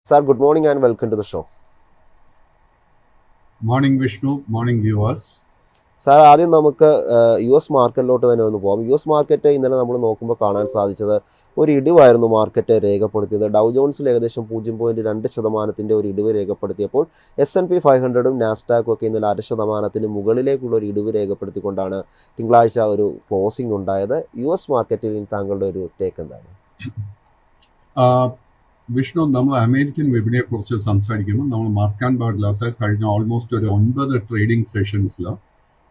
Sir, good morning and welcome to the show. Morning Vishnu, morning viewers. Sir ആദ്യം നമുക്ക് US മാർക്കറ്റിലോട്ട് തന്നെ ഒന്ന് പോകാം. US മാർക്കറ്റ് ഇന്നലെ നമ്മൾ നോക്കുമ്പോൾ കാണാൻ സാധിച്ചത് ഒരു ഇടിവായിരുന്നു മാർക്കറ്റ് രേഖപ്പെടുത്തിയത്. ഡൗ ജോൺസിൽ ഏകദേശം 0.2% ഒരു ഇടിവ് രേഖപ്പെടുത്തിയപ്പോൾ S&P 500ഉം നാസ്ഡാക്കും ഒക്കെ ഇന്നലെ 0.5% മുകളിലേക്കുള്ള ഒരു ഇടിവ് രേഖപ്പെടുത്തിക്കൊണ്ടാണ് തിങ്കളാഴ്ച ഒരു ക്ലോസിംഗ് ഉണ്ടായത്. US മാർക്കറ്റിൽ താങ്കളുടെ ഒരു ടേക്ക് എന്താണ്? വിഷ്ണു, നമ്മൾ അമേരിക്കൻ വിപണിയെ കുറിച്ച് സംസാരിക്കുമ്പോൾ നമ്മൾ മറക്കാൻ പാടില്ലാത്ത കഴിഞ്ഞ ഓൾമോസ്റ്റ് ഒരു 9 ട്രേഡിംഗ് സെഷൻസിൽ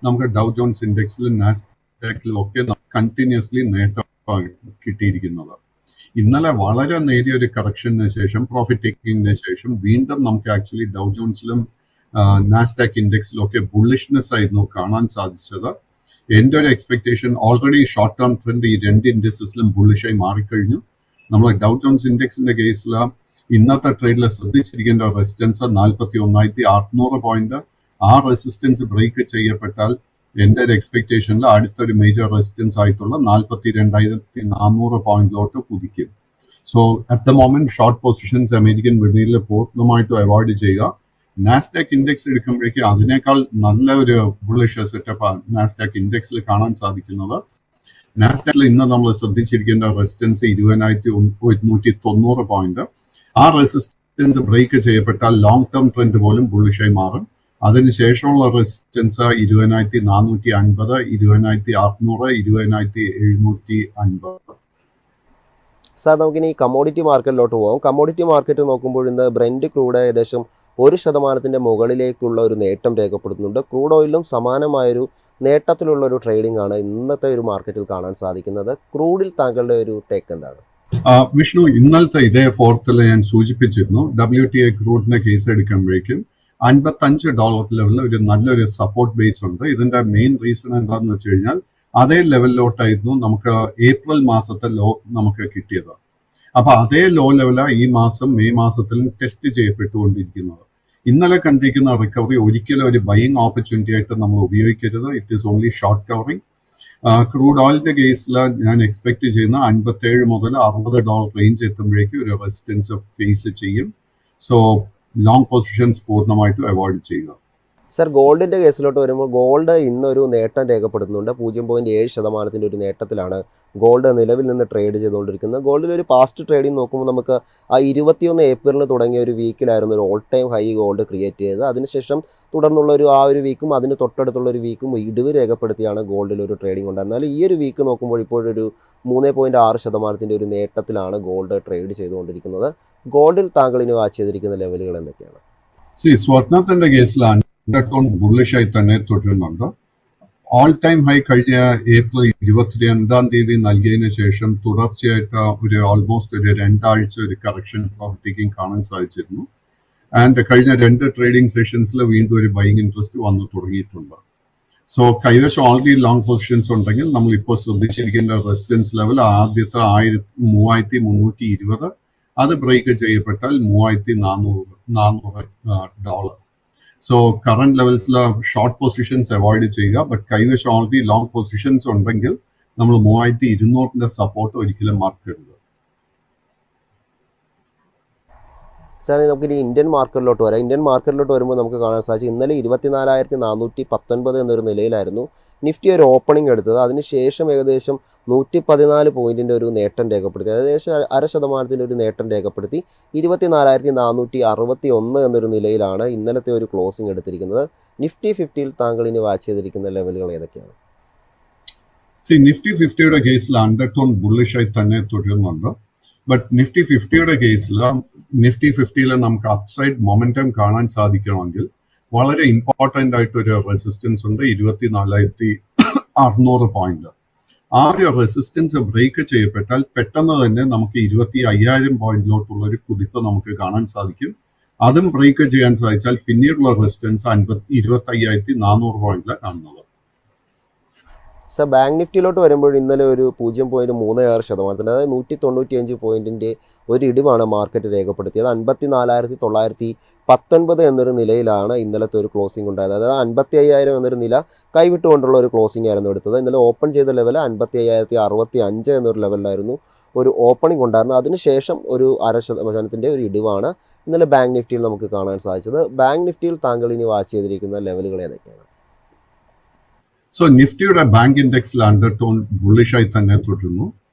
നമുക്ക് ഡൗ ജോൺസ് ഇൻഡെക്സിലും നാസ്ഡാക്കിലും ഒക്കെ കണ്ടിന്യൂസ്ലി നേട്ടം കിട്ടിയിരിക്കുന്നത്. ഇന്നലെ വളരെ നേരിയ ഒരു കറക്ഷന് ശേഷം, പ്രോഫിറ്റ് ടേക്കിങ്ങിന് ശേഷം വീണ്ടും നമുക്ക് ആക്ച്വലി ഡൗ ജോൺസിലും നാസ്ഡാക്ക് ഇൻഡെക്സിലും ഒക്കെ ബുള്ളിഷ്നെസ് ആയിരുന്നു കാണാൻ സാധിച്ചത്. എൻ്റെ ഒരു expectation already short term trend ഈ രണ്ട് ഇൻഡസ്ട്രീസിലും ബുള്ളിഷായി മാറിക്കഴിഞ്ഞു. നമ്മൾ ഡൗ ജോൺസ് ഇൻഡെക്സിന്റെ കേസിൽ ഇന്നത്തെ ട്രേഡിൽ ശ്രദ്ധിച്ചിരിക്കേണ്ട റെസിസ്റ്റൻസ് 41,600 പോയിന്റ്. ആ റെസിസ്റ്റൻസ് ബ്രേക്ക് ചെയ്യപ്പെട്ടാൽ എൻ്റെ ഒരു എക്സ്പെക്ടേഷനിൽ അടുത്തൊരു മേജർ റെസിസ്റ്റൻസ് ആയിട്ടുള്ള 42,400 പോയിന്റിലോട്ട് കുതിക്കും. So at the moment short positions American വിപണിയിൽ പൂർണ്ണമായിട്ടും അവോയ്ഡ് ചെയ്യുക. നാസ്ഡാക്ക് ഇൻഡെക്സ് എടുക്കുമ്പോഴേക്ക് അതിനേക്കാൾ നല്ല ഒരു ബുള്ളിഷ് സെറ്റപ്പ് നാസ്ഡാക്ക് ഇൻഡെക്സിൽ കാണാൻ സാധിക്കുന്നത്. നാസ്ഡാക്കിൽ ഇന്ന് നമ്മൾ ശ്രദ്ധിച്ചിരിക്കേണ്ട റെസിസ്റ്റൻസ് 20,190 പോയിന്റ്. ആ റെസിസ്റ്റൻസ് ബ്രേക്ക് ചെയ്യപ്പെട്ടാൽ ലോങ് ടേം ട്രെൻഡ് പോലും ബുള്ളിഷായി മാറും. അതിനുശേഷമുള്ള റെസിസ്റ്റൻസ് 20,450, 20,600, 20,750. സാർ, നമുക്കിനി കമ്മോഡിറ്റി മാർക്കറ്റിലോട്ട് പോകാം. കമ്മോഡിറ്റി മാർക്കറ്റ് നോക്കുമ്പോൾ ഇന്ന് ബ്രെൻഡ് ക്രൂഡ് ഏകദേശം 1% മുകളിലേക്കുള്ള ഒരു നേട്ടം രേഖപ്പെടുത്തുന്നുണ്ട്. ക്രൂഡ് ഓയിലും സമാനമായൊരു നേട്ടത്തിലുള്ള ഒരു ട്രേഡിംഗ് ആണ് ഇന്നത്തെ ഒരു മാർക്കറ്റിൽ കാണാൻ സാധിക്കുന്നത്. ക്രൂഡിൽ താങ്കളുടെ ഒരു ടേക്ക് എന്താണ്? വിഷ്ണു, ഇന്നലത്തെ ഇതേ ഫോർത്തിൽ ഞാൻ സൂചിപ്പിച്ചിരുന്നു. WTI ക്രൂഡിന്റെ കേസ് എടുക്കുമ്പോഴേക്കും $55 ലെവലിൽ ഒരു നല്ലൊരു സപ്പോർട്ട് ബേസ് ഉണ്ട്. ഇതിന്റെ മെയിൻ റീസൺ എന്താണെന്ന് വെച്ച് കഴിഞ്ഞാൽ അതേ ലെവലിലോട്ടായിരുന്നു നമുക്ക് ഏപ്രിൽ മാസത്തെ ലോ നമുക്ക് കിട്ടിയത്. അപ്പൊ അതേ ലോ ലെവലാണ് ഈ മാസം മെയ് മാസത്തിലും ടെസ്റ്റ് ചെയ്യപ്പെട്ടുകൊണ്ടിരിക്കുന്നത്. ഇന്നലെ കണ്ടിരിക്കുന്ന റിക്കവറി ഒരിക്കലും ഒരു ബൈയിങ് ഓപ്പർച്യൂണിറ്റി ആയിട്ട് നമ്മൾ ഉപയോഗിക്കരുത്. It is only short covering. Crude ഓയിലിന്റെ കേസിൽ ഞാൻ എക്സ്പെക്ട് ചെയ്യുന്ന $57 മുതൽ $60 റേഞ്ച് എത്തുമ്പോഴേക്കും ഒരു റെസിസ്റ്റൻസ് ഫേസ് ചെയ്യും. സോ ലോങ് പൊസിഷൻസ് പൂർണ്ണമായിട്ടും അവോയ്ഡ് ചെയ്യുക. സർ, ഗോൾഡിൻ്റെ കേസിലോട്ട് വരുമ്പോൾ ഗോൾഡ് ഇന്നൊരു നേട്ടം രേഖപ്പെടുത്തുന്നുണ്ട്. 0.7% ഒരു നേട്ടത്തിലാണ് ഗോൾഡ് നിലവിൽ നിന്ന് ട്രേഡ് ചെയ്തുകൊണ്ടിരിക്കുന്നത്. ഗോൾഡിൽ ഒരു പാസ്റ്റ് ട്രേഡിംഗ് നോക്കുമ്പോൾ നമുക്ക് ആ 21 ഏപ്രിലിന് തുടങ്ങിയ ഒരു വീക്കിലായിരുന്നു ഒരു all time high gold create ചെയ്തത്. അതിനുശേഷം തുടർന്നുള്ള ഒരു വീക്കും അതിന് തൊട്ടടുത്തുള്ള ഒരു വീക്കും ഇടിവ് രേഖപ്പെടുത്തിയാണ് ഗോൾഡിൽ ഒരു ട്രേഡിംഗ് ഉണ്ടായിരുന്നത്. എന്നാൽ ഈ ഒരു വീക്ക് നോക്കുമ്പോൾ ഇപ്പോഴൊരു 3.6% ഒരു നേട്ടത്തിലാണ് ഗോൾഡ് ട്രേഡ് ചെയ്തുകൊണ്ടിരിക്കുന്നത്. ഗോൾഡിൽ താങ്കൾ ഇനി വാച്ച് ചെയ്തിരിക്കുന്ന ലെവലുകൾ എന്തൊക്കെയാണ്? സ്വർണത്തിന്റെ കേസിലാണ് ബുള്ളിഷായി തന്നെ തുടരുന്നുണ്ട്. ഓൾ ടൈം ഹൈ കഴിഞ്ഞ ഏപ്രിൽ 22 നൽകിയതിനു ശേഷം തുടർച്ചയായിട്ട് ഒരു ഓൾമോസ്റ്റ് ഒരു 2 ആഴ്ച ഒരു കറക്ഷൻ പ്രോഫിറ്റ് ടേക്കിംഗ് കാണാൻ സാധിച്ചിരുന്നു. ആൻഡ് കഴിഞ്ഞ 2 ട്രേഡിംഗ് സെഷൻസിൽ വീണ്ടും ഒരു ബൈയിങ് ഇൻട്രസ്റ്റ് വന്നു തുടങ്ങിയിട്ടുണ്ട്. സോ കൈവശം ഓൾറെഡി ലോങ് പൊസിഷൻസ് ഉണ്ടെങ്കിൽ നമ്മൾ ഇപ്പോൾ ശ്രദ്ധിച്ചിരിക്കേണ്ട റെസിസ്റ്റൻസ് ലെവൽ ആദ്യത്തെ 3,320. അത് ബ്രേക്ക് ചെയ്യപ്പെട്ടാൽ $3,400. സോ കറന്റ് ലെവൽസിൽ ഷോർട്ട് പൊസിഷൻസ് അവോയ്ഡ് ചെയ്യുക. ബട്ട് കൈവശം ഓൾറെഡി ലോങ് പൊസിഷൻസ് ഉണ്ടെങ്കിൽ നമ്മൾ 3,200 സപ്പോർട്ട് ഒരിക്കലും മറക്കരുത്. സാർ, നമുക്കിനി ഇന്ത്യൻ മാർക്കറ്റിലോട്ട് വരാം. ഇന്ത്യൻ മാർക്കറ്റിലോട്ട് വരുമ്പോൾ നമുക്ക് കാണാൻ സാധിച്ചു ഇന്നലെ 24,419 എന്നൊരു നിലയിലായിരുന്നു നിഫ്റ്റി ഒരു ഓപ്പണിംഗ് എടുത്തത്. അതിനുശേഷം ഏകദേശം 114 പോയിന്റിൻ്റെ ഒരു നേട്ടം രേഖപ്പെടുത്തി. ഏകദേശം 0.5% ഒരു നേട്ടം രേഖപ്പെടുത്തി 24,461 എന്നൊരു നിലയിലാണ് ഇന്നലത്തെ ഒരു ക്ലോസിംഗ് എടുത്തിരിക്കുന്നത്. നിഫ്റ്റി 50യിൽ താങ്കൾ ഇനി വാച്ച് ചെയ്തിരിക്കുന്ന ലെവലുകൾ ഏതൊക്കെയാണ്? നിഫ്റ്റി 50യുടെ കേസിൽ അണ്ടർടോൺ ബുള്ളിഷായി തന്നെ തുടരുന്നുണ്ട്. ബട്ട് നിഫ്റ്റി 50യുടെ കേസിൽ നിഫ്റ്റി 50യിൽ നമുക്ക് അപ്സൈഡ് മൊമെന്റം കാണാൻ സാധിക്കണമെങ്കിൽ വളരെ ഇമ്പോർട്ടൻ്റ് ആയിട്ടൊരു റെസിസ്റ്റൻസ് ഉണ്ട്, 24,600 പോയിന്റ്. ആ ഒരു റെസിസ്റ്റൻസ് ബ്രേക്ക് ചെയ്യപ്പെട്ടാൽ പെട്ടെന്ന് തന്നെ നമുക്ക് 25,000 പോയിന്റിലോട്ടുള്ള ഒരു കുതിപ്പ് നമുക്ക് കാണാൻ സാധിക്കും. അതും ബ്രേക്ക് ചെയ്യാൻ സാധിച്ചാൽ പിന്നീടുള്ള റെസിസ്റ്റൻസ് 25,400 പോയിന്റിലാണ് കാണുന്നത്. സർ, ബാങ്ക് നിഫ്റ്റിയിലോട്ട് വരുമ്പോൾ ഇന്നലെ ഒരു 0.36%, അതായത് 195 പോയിന്റിൻ്റെ ഒരു ഇടിവാണ് മാർക്കറ്റ് രേഖപ്പെടുത്തിയത്. 54,919 എന്നൊരു നിലയിലാണ് ഇന്നലത്തെ ഒരു ക്ലോസിംഗ് ഉണ്ടായത്. അതായത് 55,000 എന്നൊരു നില കൈവിട്ടുകൊണ്ടുള്ള ഒരു ക്ലോസിംഗ് ആയിരുന്നു എടുത്തത്. ഇന്നലെ ഓപ്പൺ ചെയ്ത ലെവൽ 55,065 എന്നൊരു ലെവലിലായിരുന്നു ഒരു ഓപ്പണിംഗ് ഉണ്ടായിരുന്നത്. അതിനുശേഷം ഒരു 0.5% ഒരു ഇടിവാണ് ഇന്നലെ ബാങ്ക് നിഫ്റ്റിയിൽ നമുക്ക് കാണാൻ സാധിച്ചത്. ബാങ്ക് നിഫ്റ്റിയിൽ താങ്കൾ ഇനി വാച്ച് ചെയ്തിരിക്കുന്ന ലെവലുകൾ ഏതൊക്കെയാണ്? സോ നിഫ്റ്റിയുടെ ബാങ്ക് ഇൻഡെക്സിൽ അണ്ടർടോൺ ബുള്ളിഷായി തന്നെ തുടരുന്നു.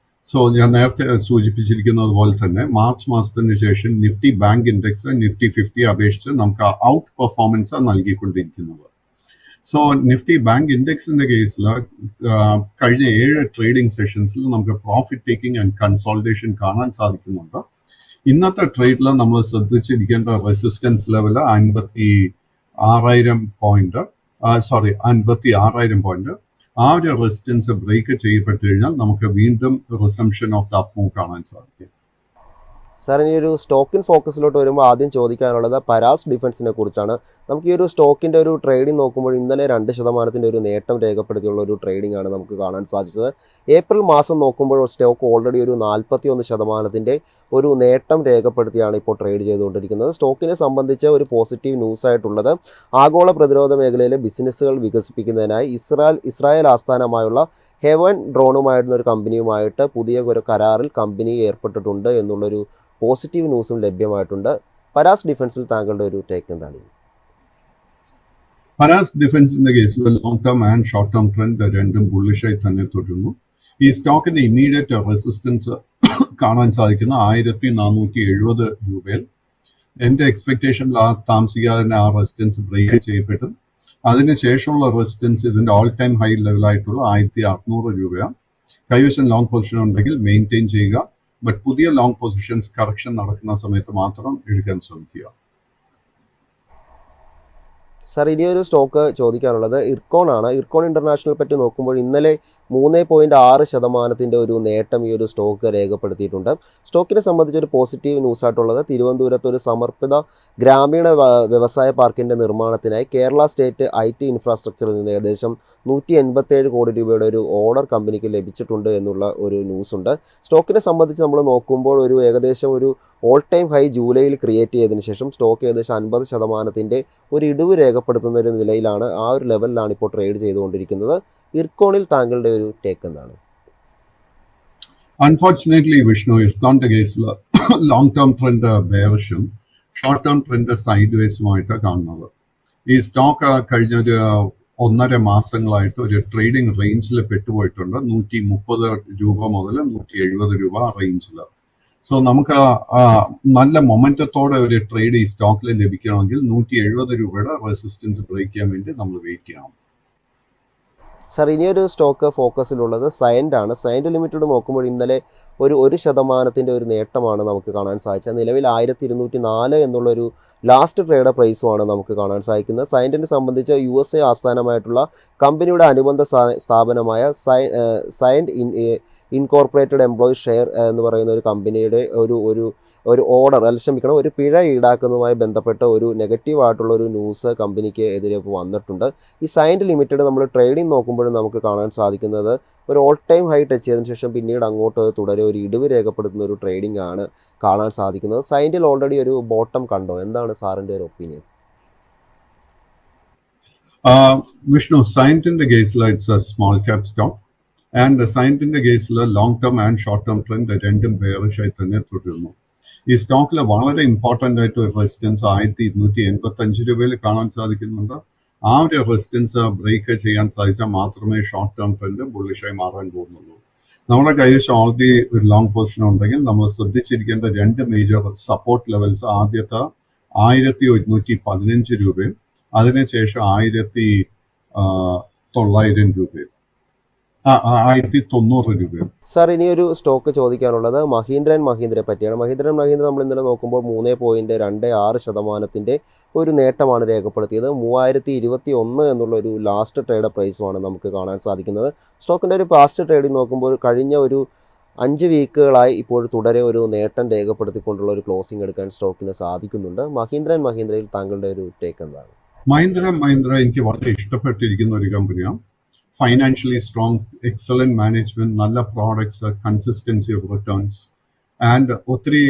സോ ഞാൻ നേരത്തെ സൂചിപ്പിച്ചിരിക്കുന്നത് പോലെ തന്നെ മാർച്ച് മാസത്തിന് ശേഷം നിഫ്റ്റി ബാങ്ക് ഇൻഡെക്സ് നിഫ്റ്റി 50 അപേക്ഷിച്ച് നമുക്ക് ഔട്ട് പെർഫോമൻസ് നൽകിക്കൊണ്ടിരിക്കുന്നത്. സോ നിഫ്റ്റി ബാങ്ക് ഇൻഡെക്സിന്റെ കേസിൽ കഴിഞ്ഞ 7 ട്രേഡിംഗ് സെഷൻസിൽ നമുക്ക് പ്രോഫിറ്റ് ടേക്കിംഗ് ആൻഡ് കൺസോൾട്ടേഷൻ കാണാൻ സാധിക്കുന്നുണ്ട്. ഇന്നത്തെ ട്രേഡിൽ നമ്മൾ ശ്രദ്ധിച്ചിരിക്കേണ്ട റെസിസ്റ്റൻസ് ലെവൽ 56,000 പോയിന്റ്, 56,000 പോയിന്റ്. ആ ഒരു റെസിസ്റ്റൻസ് ബ്രേക്ക് ചെയ്യപ്പെട്ട് കഴിഞ്ഞാൽ നമുക്ക് വീണ്ടും resumption of the up move കാണാൻ സാധിക്കും. സാർ, ഇനി ഒരു സ്റ്റോക്കിൻ ഫോക്കസിലോട്ട് വരുമ്പോൾ ആദ്യം ചോദിക്കാനുള്ളത് പരാസ് ഡിഫൻസിനെ കുറിച്ചാണ്. നമുക്ക് ഈ ഒരു സ്റ്റോക്കിൻ്റെ ഒരു ട്രേഡിംഗ് നോക്കുമ്പോൾ ഇന്നലെ 2% ഒരു നേട്ടം രേഖപ്പെടുത്തിയുള്ള ഒരു ട്രേഡിംഗ് ആണ് നമുക്ക് കാണാൻ സാധിച്ചത്. ഏപ്രിൽ മാസം നോക്കുമ്പോൾ സ്റ്റോക്ക് ഓൾറെഡി ഒരു 41% ഒരു നേട്ടം രേഖപ്പെടുത്തിയാണ് ഇപ്പോൾ ട്രേഡ് ചെയ്തുകൊണ്ടിരിക്കുന്നത്. സ്റ്റോക്കിനെ സംബന്ധിച്ച് ഒരു പോസിറ്റീവ് ന്യൂസ് ആയിട്ടുള്ളത് ആഗോള പ്രതിരോധ മേഖലയിലെ ബിസിനസ്സുകൾ വികസിപ്പിക്കുന്നതിനായി ഇസ്രായേൽ ആസ്ഥാനമായുള്ള ഹെവൻ ഡ്രോണുമായിരുന്ന ഒരു കമ്പനിയുമായിട്ട് പുതിയ ഒരു കരാറിൽ കമ്പനി ഏർപ്പെട്ടിട്ടുണ്ട് എന്നുള്ളൊരു പോസിറ്റീവ് ന്യൂസും ലഭ്യമായിട്ടുണ്ട്. പരാസ് ഡിഫൻസിൽ താങ്കളുടെ ഒരു ടേക്ക് എന്താണ്? പരാസ് ഡിഫൻസിന്റെ കേസിൽ long term and short term trend രണ്ടും ബുള്ളിഷായി തന്നെ തുടരുന്നു. ഈ സ്റ്റോക്കിന്റെ ഇമ്മീഡിയറ്റ് റെസിസ്റ്റൻസ് കാണാൻ സാധിക്കുന്ന 1470 രൂപയിൽ. എന്റെ എക്സ്പെക്ടേഷനിൽ താമസിക്കാതെ തന്നെ ആ റെസിസ്റ്റൻസ് ബ്രേക്ക് ചെയ്യപ്പെടും. അതിനുശേഷമുള്ള റെസിസ്റ്റൻസ് ഇതിന്റെ ഓൾ ടൈം ഹൈ ലെവലായിട്ടുള്ള 1600 രൂപയാണ്. കൈവശം ലോങ് പൊസിഷൻ ഉണ്ടെങ്കിൽ മെയിൻറ്റെയിൻ ചെയ്യുക. ബട്ട് പുതിയ ലോങ് പൊസിഷൻസ് കറക്ഷൻ നടക്കുന്ന സമയത്ത് മാത്രം എടുക്കാൻ ശ്രമിക്കുക. സാർ, ഇനിയൊരു സ്റ്റോക്ക് ചോദിക്കാനുള്ളത് ഇർക്കോൺ ആണ്. ഇർക്കോൺ ഇന്റർനാഷണൽ പറ്റി നോക്കുമ്പോൾ ഇന്നലെ 3.6% ഒരു നേട്ടം ഈ ഒരു സ്റ്റോക്ക് രേഖപ്പെടുത്തിയിട്ടുണ്ട്. സ്റ്റോക്കിനെ സംബന്ധിച്ച് ഒരു പോസിറ്റീവ് ന്യൂസ് ആയിട്ടുള്ളത് തിരുവനന്തപുരത്ത് ഒരു സമർപ്പിത ഗ്രാമീണ വ്യവസായ പാർക്കിൻ്റെ നിർമ്മാണത്തിനായി കേരള സ്റ്റേറ്റ് IT ഇൻഫ്രാസ്ട്രക്ചറിൽ നിന്ന് ഏകദേശം 187 കോടി രൂപയുടെ ഒരു ഓർഡർ കമ്പനിക്ക് ലഭിച്ചിട്ടുണ്ട് എന്നുള്ള ഒരു ന്യൂസ് ഉണ്ട്. സ്റ്റോക്കിനെ സംബന്ധിച്ച് നമ്മൾ നോക്കുമ്പോൾ ഒരു ഏകദേശം ഒരു ഓൾ ടൈം ഹൈ ജൂലൈയിൽ ക്രിയേറ്റ് ചെയ്തതിന് ശേഷം സ്റ്റോക്ക് ഏകദേശം 50% ഒരു ഇടിവ് രേഖപ്പെടുത്തുന്ന ഒരു നിലയിലാണ്, ആ ഒരു ലെവലിലാണ് ഇപ്പോൾ ട്രേഡ് ചെയ്തുകൊണ്ടിരിക്കുന്നത്. ഇർക്കോണിൽ താങ്കളുടെ ഒരു ടേക്ക് എന്താണ്? അൺഫോർച്ചുനേറ്റ്ലി വിഷ്ണു, ഇർക്കോണിന്റെ കേസിൽ ലോങ് ടേം ട്രെൻഡ് ബെയറിഷും ഷോർട്ട് ടേം ട്രെൻഡ് സൈഡ് വേസുമായിട്ട് കാണുന്നത്. ഈ സ്റ്റോക്ക് കഴിഞ്ഞ ഒരു 1.5 മാസങ്ങളായിട്ട് ഒരു ട്രേഡിംഗ് റേഞ്ചിൽ പെട്ടുപോയിട്ടുണ്ട്. 130 രൂപ മുതൽ 170 രൂപ റേഞ്ചിൽ. സോ നമുക്ക് നല്ല മൊമെന്റത്തോടെ ഒരു ട്രേഡ് ഈ സ്റ്റോക്കിൽ ലഭിക്കണമെങ്കിൽ 170 രൂപയുടെ റെസിസ്റ്റൻസ് ബ്രേക്ക് ചെയ്യാൻ വേണ്ടി നമ്മൾ വെയിറ്റ് ചെയ്യണം. സാർ, ഇനിയൊരു സ്റ്റോക്ക് ഫോക്കസിലുള്ളത് സയൻ്റ് ആണ്. സയൻ്റ് ലിമിറ്റഡ് നോക്കുമ്പോൾ ഇന്നലെ ഒരു 1% ഒരു നേട്ടമാണ് നമുക്ക് കാണാൻ സാധിച്ചത്. നിലവിൽ 1204 എന്നുള്ളൊരു ലാസ്റ്റ് ട്രേഡ് പ്രൈസുമാണ് നമുക്ക് കാണാൻ സാധിക്കുന്നത്. സയൻറ്റിനെ സംബന്ധിച്ച് USA ആസ്ഥാനമായിട്ടുള്ള കമ്പനിയുടെ അനുബന്ധ സ്ഥാപനമായ സയൻറ്റ് ഇൻകോർപ്പറേറ്റഡ് എംപ്ലോയി ഷെയർ എന്ന് പറയുന്ന ഒരു കമ്പനിയുടെ ഒരു ഓർഡർ ഒരു പിഴ ഈടാക്കുന്നതുമായി ബന്ധപ്പെട്ട ഒരു നെഗറ്റീവായിട്ടുള്ള ഒരു ന്യൂസ് കമ്പനിക്ക് എതിരെ വന്നിട്ടുണ്ട്. ഈ സയൻറ്റ് ലിമിറ്റഡ് നമ്മൾ ട്രേഡിംഗ് നോക്കുമ്പോഴും നമുക്ക് കാണാൻ സാധിക്കുന്നത് ഒരു ഓൾ ടൈം ഹൈ ടച്ച് ചെയ്തതിന് ശേഷം പിന്നീട് അങ്ങോട്ട് തുടരെ ഒരു ഇടിവ് രേഖപ്പെടുത്തുന്ന ഒരു ട്രേഡിംഗ് ആണ് കാണാൻ സാധിക്കുന്നത്. സയൻറ്റിൽ ഓൾറെഡി ഒരു ബോട്ടം കണ്ടോ? എന്താണ് സാറിൻ്റെ ഒരു ഒപ്പീനിയൻ? വിഷ്ണു, സയൻറ്റിന്റെ കേസിൽ it's a small cap stock and സയൻറ്റിന്റെ കേസിൽ long term and short term trend രണ്ടും ബെയറിഷായി തന്നെ തുടരുന്നു. ഈ സ്റ്റോക്കിൽ വളരെ ഇമ്പോർട്ടൻ്റ് ആയിട്ട് ഒരു റെസിസ്റ്റൻസ് 1285 രൂപയിൽ കാണാൻ സാധിക്കുന്നുണ്ട്. ആ ഒരു റെസിസ്റ്റൻസ് ബ്രേക്ക് ചെയ്യാൻ സാധിച്ചാൽ മാത്രമേ ഷോർട്ട് ടേം ട്രെൻഡ് ബുള്ളിഷായി മാറാൻ പോകുന്നുള്ളൂ. നമ്മുടെ കൈവശം ഓൾറെഡി ഒരു ലോങ് പൊസിഷൻ ഉണ്ടെങ്കിൽ നമ്മൾ ശ്രദ്ധിച്ചിരിക്കേണ്ട 2 മേജർ സപ്പോർട്ട് ലെവൽസ്. ആദ്യത്തെ 1115 രൂപയും അതിനുശേഷം 1900 രൂപയും 1090 രൂപയും. സാർ, ഇനിയൊരു സ്റ്റോക്ക് ചോദിക്കാനുള്ളത് മഹീന്ദ്രയെ പറ്റിയാണ്. മഹീന്ദ്ര നമ്മൾ ഇന്നലെ നോക്കുമ്പോൾ 3.26% ഒരു നേട്ടമാണ് രേഖപ്പെടുത്തിയത്. 3021 എന്നുള്ള ഒരു ലാസ്റ്റ് ട്രേഡ് പ്രൈസുമാണ് നമുക്ക് കാണാൻ സാധിക്കുന്നത്. സ്റ്റോക്കിൻ്റെ ഒരു പാസ്റ്റ് ട്രേഡിംഗ് നോക്കുമ്പോൾ കഴിഞ്ഞ ഒരു 5 വീക്കുകളായി ഇപ്പോൾ തുടരെ ഒരു നേട്ടം രേഖപ്പെടുത്തിക്കൊണ്ടുള്ള ഒരു ക്ലോസിംഗ് എടുക്കാൻ സ്റ്റോക്കിന് സാധിക്കുന്നുണ്ട്. മഹീന്ദ്രയിൽ താങ്കളുടെ ഒരു ടേക്ക് എന്താണ്? മഹീന്ദ്ര എനിക്ക് വളരെ ഇഷ്ടപ്പെട്ടിരിക്കുന്ന ഒരു കമ്പനിയാണ്. ഫൈനാൻഷ്യലി സ്ട്രോങ്, എക്സലന്റ് മാനേജ്മെന്റ്, നല്ല products, consistency of returns and ഒത്തിരി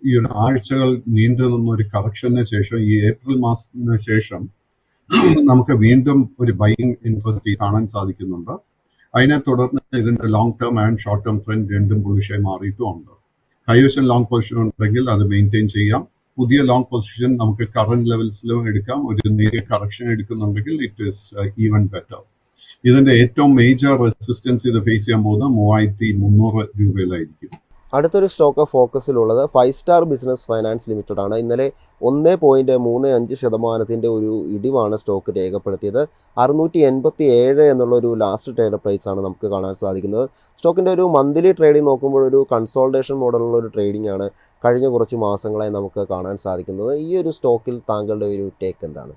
ഈ ഒരു ആഴ്ചകൾ നീണ്ടു നിന്ന ഒരു കറക്ഷന് ശേഷം ഈ ഏപ്രിൽ മാസത്തിന് ശേഷം നമുക്ക് വീണ്ടും ഒരു ബൈയിങ് ഇൻട്രസ്റ്റ് കാണാൻ സാധിക്കുന്നുണ്ട്. അതിനെ തുടർന്ന് ഇതിന്റെ long term and short term trend രണ്ടും ബുള്ളിഷായി മാറിയിട്ടുമുണ്ട്. കൈവശം ലോങ് പൊസിഷൻ ഉണ്ടെങ്കിൽ അത് മെയിൻറ്റെയിൻ ചെയ്യാം. പുതിയ ലോങ് പൊസിഷൻ നമുക്ക് കറന്റ് ലെവൽസിലും എടുക്കാം. ഒരു നേരിയ കറക്ഷൻ എടുക്കുന്നുണ്ടെങ്കിൽ ഇറ്റ് ഈസ് ഈവൻ ബെറ്റർ. ഇതിന്റെ ഏറ്റവും മേജർ റെസിസ്റ്റൻസ് ഇത് ഫേസ് ചെയ്യാൻ പോകുന്ന 3300 രൂപയിലായിരിക്കും. അടുത്തൊരു സ്റ്റോക്ക് ഫോക്കസിലുള്ളത് 5 സ്റ്റാർ ബിസിനസ് ഫൈനാൻസ് ലിമിറ്റഡ് ആണ്. ഇന്നലെ 1.35% ഒരു ഇടിവാണ് സ്റ്റോക്ക് രേഖപ്പെടുത്തിയത്. 687 എന്നുള്ളൊരു ലാസ്റ്റ് ട്രേഡ് പ്രൈസ് ആണ് നമുക്ക് കാണാൻ സാധിക്കുന്നത്. സ്റ്റോക്കിൻ്റെ ഒരു മന്ത്ലി ട്രേഡിംഗ് നോക്കുമ്പോൾ ഒരു കൺസോൾട്ടേഷൻ മോഡലുള്ള ഒരു ട്രേഡിംഗ് ആണ് കഴിഞ്ഞ കുറച്ച് മാസങ്ങളായി നമുക്ക് കാണാൻ സാധിക്കുന്നത്. ഈ ഒരു സ്റ്റോക്കിൽ താങ്കളുടെ ഒരു ടേക്ക് എന്താണ്?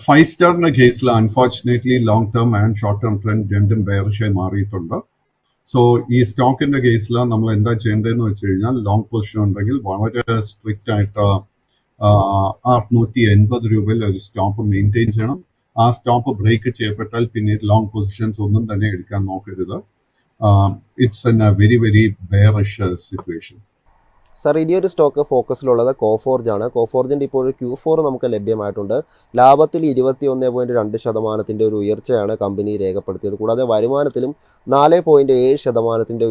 5 സ്റ്റാറിന്റെ കേസിൽ unfortunately long term and short term trend രണ്ടും ബെയറിഷായി മാറിയിട്ടുണ്ട്. സോ ഈ സ്റ്റോക്കിന്റെ കേസിൽ നമ്മൾ എന്താ ചെയ്യേണ്ടതെന്ന് വെച്ച് കഴിഞ്ഞാൽ, ലോങ് പൊസിഷൻ ഉണ്ടെങ്കിൽ വളരെ സ്ട്രിക്റ്റ് ആയിട്ട് 680 രൂപയിൽ ഒരു സ്റ്റോപ്പ് മെയിൻറ്റെയിൻ ചെയ്യണം. ആ സ്റ്റോപ്പ് ബ്രേക്ക് ചെയ്യപ്പെട്ടാൽ പിന്നീട് ലോങ് പൊസിഷൻസ് ഒന്നും തന്നെ എടുക്കാൻ നോക്കരുത്. It's an very very bearish situation. Sir, ഇനിയൊരു സ്റ്റോക്ക് ഫോക്കസിലുള്ളത് കോഫോർജ് ആണ്. കോഫോർജിൻ്റെ ഇപ്പോൾ ഒരു Q4 നമുക്ക് ലഭ്യമായിട്ടുണ്ട്. ലാഭത്തിൽ 21.2% ഒരു ഉയർച്ചയാണ് കമ്പനി രേഖപ്പെടുത്തിയത്. കൂടാതെ വരുമാനത്തിലും 4.7%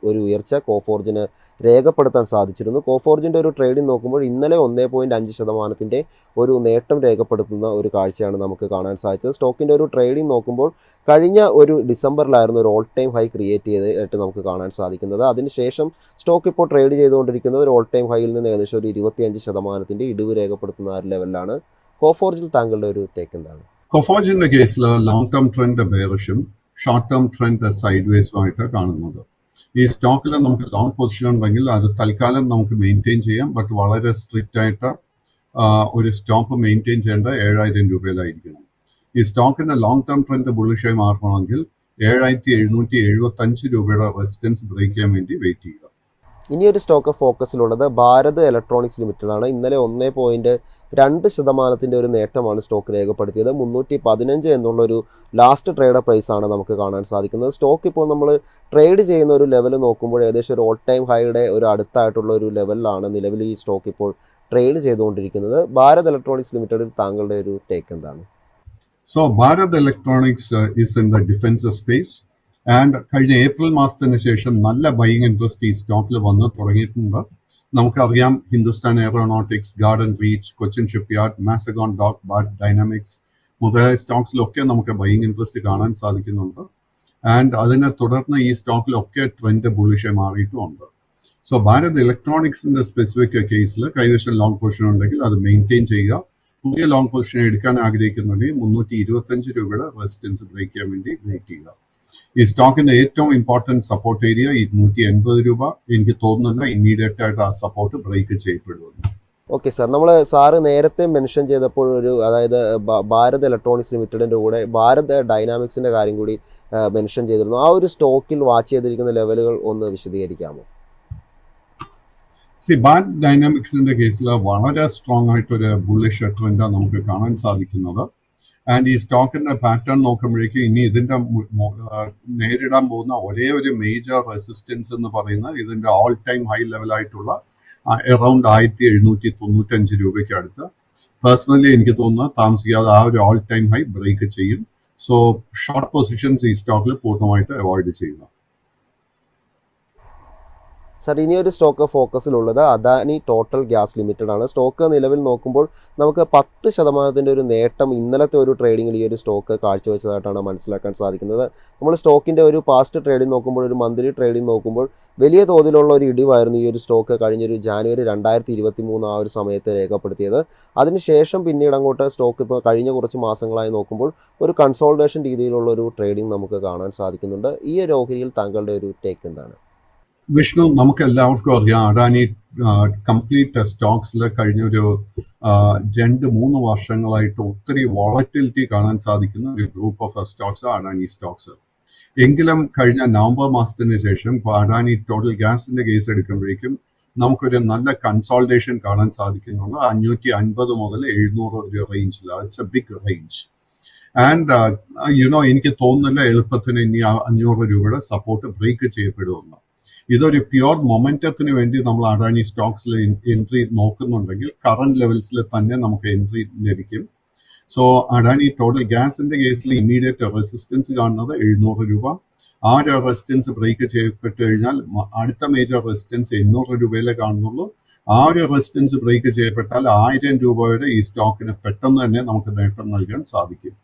ഒരു ഉയർച്ച കോഫോർജിന് രേഖപ്പെടുത്താൻ സാധിച്ചിരുന്നു. കോഫോർജിൻ്റെ ഒരു ട്രേഡിംഗ് നോക്കുമ്പോൾ ഇന്നലെ 1.5% ഒരു നേട്ടം രേഖപ്പെടുത്തുന്ന ഒരു കാഴ്ചയാണ് നമുക്ക് കാണാൻ സാധിച്ചത്. സ്റ്റോക്കിൻ്റെ ഒരു ട്രേഡിംഗ് നോക്കുമ്പോൾ കഴിഞ്ഞ ഒരു ഡിസംബറിലായിരുന്നു ഒരു ഓൾ ടൈം ഹൈ ക്രിയേറ്റ് ചെയ്തിട്ട് നമുക്ക് കാണാൻ സാധിക്കുന്നത്. അതിനുശേഷം സ്റ്റോക്ക് ഇപ്പോൾ ട്രേഡ് ചെയ്തുകൊണ്ടിരിക്കുന്നത് ഒരു ഓൾ ടൈം ഹൈയിൽ നിന്ന് ഏകദേശം ഒരു 25% ഇടിവ് രേഖപ്പെടുത്തുന്ന ആ ഒരു ലെവലിലാണ്. കോഫോർജിൽ താങ്കളുടെ ഒരു ടേക്ക് എന്താണ്? കോഫോർജിന്റെ കേസിൽ ലോങ് ടേം ട്രെൻഡ് ബെയറിഷും ഷോർട്ട് ടേം ട്രെൻഡ് സൈഡ് വേസും ആയിട്ട് കാണുന്നത്. ഈ സ്റ്റോക്കിൽ നമുക്ക് ലോങ് പൊസിഷൻ ഉണ്ടെങ്കിൽ അത് തൽക്കാലം നമുക്ക് മെയിൻറ്റെയിൻ ചെയ്യാം. ബട്ട് വളരെ സ്ട്രിക്റ്റ് ആയിട്ട് ഒരു സ്റ്റോപ്പ് മെയിൻറ്റെയിൻ ചെയ്യേണ്ട 7000 രൂപയിലായിരിക്കണം. ഈ സ്റ്റോക്കിന്റെ ലോങ് ടേം ട്രെൻഡ് ബുള്ളിഷായി മാറണമെങ്കിൽ 7775 രൂപയുടെ റെസിസ്റ്റൻസ് ബ്രേക്ക് ചെയ്യാൻ വേണ്ടി വെയിറ്റ് ചെയ്യുക. ഇനിയൊരു സ്റ്റോക്ക് ഫോക്കസിലുള്ളത് ഭാരത് ഇലക്ട്രോണിക്സ് ലിമിറ്റഡ് ആണ്. ഇന്നലെ 1.2% ഒരു നേട്ടമാണ് സ്റ്റോക്ക് രേഖപ്പെടുത്തിയത്. 315 എന്നുള്ളൊരു ലാസ്റ്റ് ട്രേഡ് പ്രൈസ് ആണ് നമുക്ക് കാണാൻ സാധിക്കുന്നത്. സ്റ്റോക്ക് ഇപ്പോൾ നമ്മൾ ട്രേഡ് ചെയ്യുന്ന ഒരു ലെവൽ നോക്കുമ്പോൾ ഏകദേശം ഒരു ഓൾ ടൈം ഹൈയുടെ ഒരു അടുത്തായിട്ടുള്ള ഒരു ലെവലിലാണ് നിലവിൽ ഈ സ്റ്റോക്ക് ഇപ്പോൾ ട്രേഡ് ചെയ്തുകൊണ്ടിരിക്കുന്നത്. ഭാരത് ഇലക്ട്രോണിക്സ് ലിമിറ്റഡിൽ താങ്കളുടെ ഒരു ടേക്ക് എന്താണ്? So Bharat electronics is in the defence space and കഴിഞ്ഞ ഏപ്രിൽ മാസത്തിന് ശേഷം നല്ല ബൈയിങ് ഇൻട്രസ്റ്റ് ഈ സ്റ്റോക്കിൽ വന്ന് തുടങ്ങിയിട്ടുണ്ട്. നമുക്കറിയാം, Hindustan aeronautics, garden reach, Cochin shipyard, Mazagon dock, bat dynamics മുതലായ സ്റ്റോക്സിലൊക്കെ നമുക്ക് ബൈയിങ് ഇൻട്രസ്റ്റ് കാണാൻ സാധിക്കുന്നുണ്ട്. ആൻഡ് അതിനെ തുടർന്ന് ഈ സ്റ്റോക്കിലൊക്കെ ട്രെൻഡ് ബുള്ളിഷായി മാറിയിട്ടുമുണ്ട്. സോ ഭാരത് ഇലക്ട്രോണിക്സിന്റെ സ്പെസിഫിക് കേസിൽ കൈവശം ലോങ് പൊസിഷൻ ഉണ്ടെങ്കിൽ അത് മെയിൻറ്റെയിൻ ചെയ്യുക. പുതിയ ലോങ് പൊസിഷൻ എടുക്കാൻ ആഗ്രഹിക്കുന്നുണ്ടെങ്കിൽ 325 രൂപയുടെ റെസിസ്റ്റൻസ് ബ്രേക്ക് ചെയ്യാൻ വേണ്ടി വെയിറ്റ് ചെയ്യുക. ഈ സ്റ്റോക്കിന്റെ ഏറ്റവും ഇമ്പോർട്ടൻറ്റ് സപ്പോർട്ട് ഏരിയ 280 രൂപ. എനിക്ക് തോന്നുന്നില്ല ഇമ്മീഡിയറ്റ് ആയിട്ട് ആ സപ്പോർട്ട് ബ്രേക്ക് ചെയ്യപ്പെടുമെന്ന്. ഓക്കെ സാർ, നമ്മൾ സാറ് നേരത്തെ മെൻഷൻ ചെയ്തപ്പോൾ അതായത് ഭാരത് ഇലക്ട്രോണിക്സ് ലിമിറ്റഡിൻ്റെ കൂടെ ഭാരത് ഡൈനാമിക്സിൻ്റെ കാര്യം കൂടി മെൻഷൻ ചെയ്തിരുന്നു. ആ ഒരു സ്റ്റോക്കിൽ വാച്ച് ചെയ്തിരിക്കുന്ന ലെവലുകൾ ഒന്ന് വിശദീകരിക്കാമോ? ഭാരത് ഡൈനാമിക്സിന്റെ കേസിൽ വളരെ സ്ട്രോങ് ആയിട്ടൊരു ബുള്ളിഷ് ട്രെൻഡാണ് നമുക്ക് കാണാൻ സാധിക്കുന്നത്. ആൻഡ് ഈ സ്റ്റോക്കിന്റെ പാറ്റേൺ നോക്കുമ്പോഴേക്കും ഇനി ഇതിന്റെ നേരിടാൻ പോകുന്ന ഒരേ ഒരു മേജർ റെസിസ്റ്റൻസ് എന്ന് പറയുന്നത് ഇതിന്റെ ഓൾ ടൈം ഹൈ ലെവലായിട്ടുള്ള അറൌണ്ട് 1795 രൂപയ്ക്ക് അടുത്ത്. പേഴ്സണലി എനിക്ക് തോന്നുന്നത് താമസിക്കാതെ ആ ഒരു ഓൾ ടൈം ഹൈ ബ്രേക്ക് ചെയ്യും. സോ ഷോർട്ട് പൊസിഷൻസ് ഈ സ്റ്റോക്കിൽ പൂർണ്ണമായിട്ട് അവോയ്ഡ് ചെയ്യുക. സർ, ഇനിയൊരു സ്റ്റോക്ക് ഫോക്കസിലുള്ളത് അദാനി ടോട്ടൽ ഗ്യാസ് ലിമിറ്റഡ് ആണ്. സ്റ്റോക്ക് നിലവിൽ നോക്കുമ്പോൾ നമുക്ക് 10% ഒരു നേട്ടം ഇന്നലത്തെ ഒരു ട്രേഡിങ്ങിൽ ഈ ഒരു സ്റ്റോക്ക് കാഴ്ചവെച്ചതായിട്ടാണ് മനസ്സിലാക്കാൻ സാധിക്കുന്നത്. നമ്മൾ സ്റ്റോക്കിൻ്റെ ഒരു പാസ്റ്റ് ട്രേഡിംഗ് നോക്കുമ്പോൾ, ഒരു മന്ത്ലി ട്രേഡിംഗ് നോക്കുമ്പോൾ വലിയ തോതിലുള്ള ഒരു ഇടിവായിരുന്നു ഈ ഒരു സ്റ്റോക്ക് കഴിഞ്ഞൊരു ജാനുവരി 2023 ആ ഒരു സമയത്ത് രേഖപ്പെടുത്തിയത്. അതിനുശേഷം പിന്നീട് അങ്ങോട്ട് സ്റ്റോക്ക് ഇപ്പോൾ കഴിഞ്ഞ കുറച്ച് മാസങ്ങളായി നോക്കുമ്പോൾ ഒരു കൺസോൾട്ടേഷൻ രീതിയിലുള്ള ഒരു ട്രേഡിംഗ് നമുക്ക് കാണാൻ സാധിക്കുന്നുണ്ട്. ഈ ഒരു ഓഹരിയിൽ താങ്കളുടെ ഒരു ടേക്ക് എന്താണ്? വിഷ്ണു, നമുക്ക് എല്ലാവർക്കും അറിയാം, അഡാനി കംപ്ലീറ്റ് സ്റ്റോക്സിൽ കഴിഞ്ഞൊരു 2-3 വർഷങ്ങളായിട്ട് ഒത്തിരി വോളറ്റിലിറ്റി കാണാൻ സാധിക്കുന്ന ഒരു group of stocks Adani stocks. എങ്കിലും കഴിഞ്ഞ നവംബർ മാസത്തിന് ശേഷം അഡാനി ടോട്ടൽ ഗ്യാസിന്റെ കേസ് എടുക്കുമ്പോഴേക്കും നമുക്കൊരു നല്ല കൺസോൾട്ടേഷൻ കാണാൻ സാധിക്കുന്നുണ്ട്. 550 മുതൽ 700 ഒരു റേഞ്ചിലാണ്. It's a big range. And എനിക്ക് തോന്നുന്നില്ല എളുപ്പത്തിന് ഇനി 500 രൂപയുടെ സപ്പോർട്ട് ബ്രേക്ക് ചെയ്യപ്പെടുമെന്ന്. ഇതൊരു പ്യുവർ മൊമെന്റത്തിന് വേണ്ടി നമ്മൾ അഡാനി സ്റ്റോക്സിൽ എൻട്രി നോക്കുന്നുണ്ടെങ്കിൽ കറന്റ് ലെവൽസിൽ തന്നെ നമുക്ക് എൻട്രി ലഭിക്കും. സോ അഡാനി ടോട്ടൽ ഗ്യാസിന്റെ കേസിൽ ഇമ്മീഡിയറ്റ് റെസിസ്റ്റൻസ് കാണുന്നത് 700 രൂപ. ആ ഒരു റെസിസ്റ്റൻസ് ബ്രേക്ക് ചെയ്യപ്പെട്ട് കഴിഞ്ഞാൽ അടുത്ത മേജർ റെസിസ്റ്റൻസ് 800 രൂപയിലേ കാണുന്നുള്ളൂ. ആ ഒരു റെസിസ്റ്റൻസ് ബ്രേക്ക് ചെയ്യപ്പെട്ടാൽ 1000 രൂപ വരെ ഈ സ്റ്റോക്കിന് പെട്ടെന്ന് തന്നെ നമുക്ക് നേട്ടം നൽകാൻ സാധിക്കും.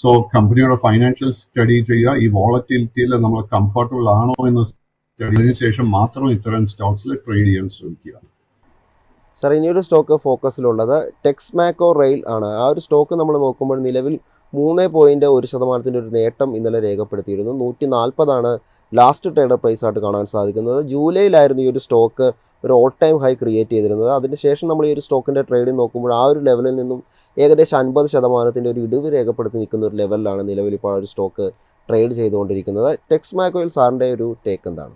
സോ കമ്പനിയുടെ ഫൈനാൻഷ്യൽ സ്റ്റഡി ചെയ്യുക, ഈ വോളറ്റിലിറ്റിയിൽ നമ്മൾ കംഫർട്ടബിൾ ആണോ എന്ന് സ്റ്റഡിന് ശേഷം മാത്രം ഇത്തരം സ്റ്റോക്സിൽ ട്രേഡ് ചെയ്യാൻ ശ്രമിക്കുക. സാർ, ഇനിയൊരു സ്റ്റോക്ക് ഫോക്കസിലുള്ളത് ടെക്സ്മാക്കോ റെയിൽ ആണ്. ആ ഒരു സ്റ്റോക്ക് നമ്മൾ നോക്കുമ്പോൾ നിലവിൽ 3.1% ഒരു നേട്ടം ഇന്നലെ രേഖപ്പെടുത്തിയിരുന്നു. 140 ലാസ്റ്റ് ട്രേഡർ പ്രൈസ് ആയിട്ട് കാണാൻ സാധിക്കുന്നത്. ജൂലൈയിലായിരുന്നു ഈ ഒരു സ്റ്റോക്ക് ഒരു ഓൾ ടൈം ഹൈ ക്രിയേറ്റ് ചെയ്തിരുന്നത്. അതിനുശേഷം നമ്മൾ ഈ ഒരു സ്റ്റോക്കിൻ്റെ ട്രേഡിംഗ് നോക്കുമ്പോൾ ആ ഒരു ലെവലിൽ നിന്നും ഏകദേശം 50% ഒരു ഇടിവ് രേഖപ്പെടുത്തി നിൽക്കുന്ന ഒരു ലെവലിലാണ് നിലവിൽ ഇപ്പോൾ ആ ഒരു സ്റ്റോക്ക് ട്രേഡ് ചെയ്തുകൊണ്ടിരിക്കുന്നത്. ടെക്സ്മാക്കോയിൽ സാറിൻ്റെ ഒരു ടേക്ക് എന്താണ്?